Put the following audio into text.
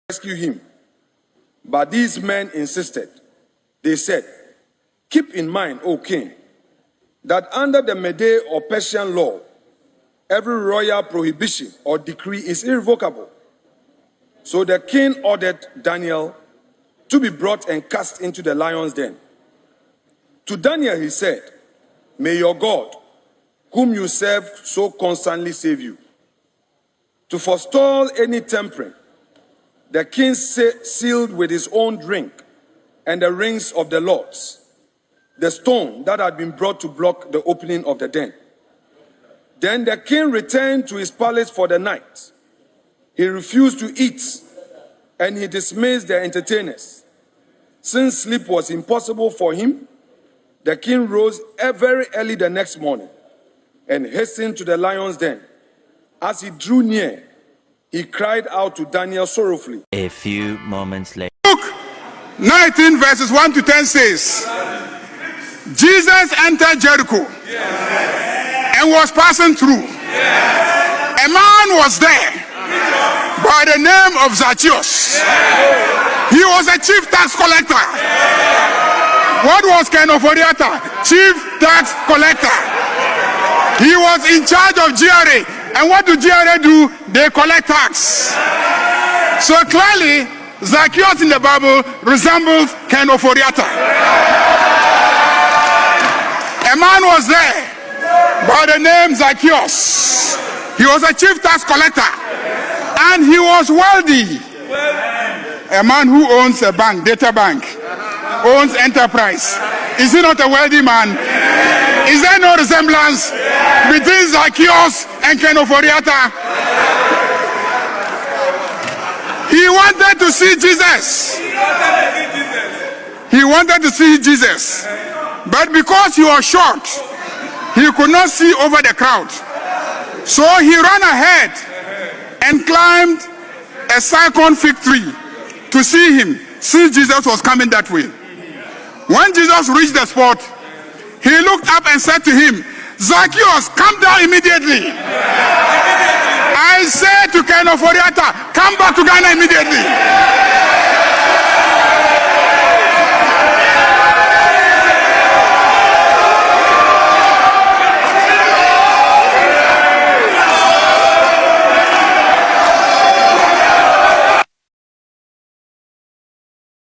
rescue him. But these men insisted. They said, "Keep in mind, O king, that under the Mede or Persian law, every royal prohibition or decree is irrevocable." So the king ordered Daniel to be brought and cast into the lion's den. To Daniel he said, "May your God, whom you serve so constantly, save you." To forestall any tampering, the king sealed with his own drink and the rings of the lords the stone that had been brought to block the opening of the den. Then the king returned to his palace for the night. He refused to eat, and he dismissed the entertainers. Since sleep was impossible for him, the king rose very early the next morning and hastened to the lion's den. As he drew near, he cried out to Daniel sorrowfully. A few moments later. Luke 19 verses 1 to 10 says, Jesus entered Jericho and was passing through. A man was there by the name of Zacchaeus. He was a chief tax collector. What was Ken Oforiata? Chief tax collector. He was in charge of GRA. And what do GRA do? They collect tax. So clearly, Zacchaeus in the Bible resembles Ken Oforiata. A man was there by the name Zacchaeus. He was a chief tax collector and he was wealthy. A man who owns a bank, data bank, owns enterprise. Is he not a wealthy man? Is there no resemblance between Zacchaeus and Ken Oforiata? He wanted to see Jesus. He wanted to see Jesus. But because he was short, he could not see over the crowd. So he ran ahead and climbed a cyclone fig tree to see him, since Jesus was coming that way. When Jesus reached the spot, he looked up and said to him, "Zacchaeus, come down immediately." I said to Ken Oforiata, "Come back to Ghana immediately."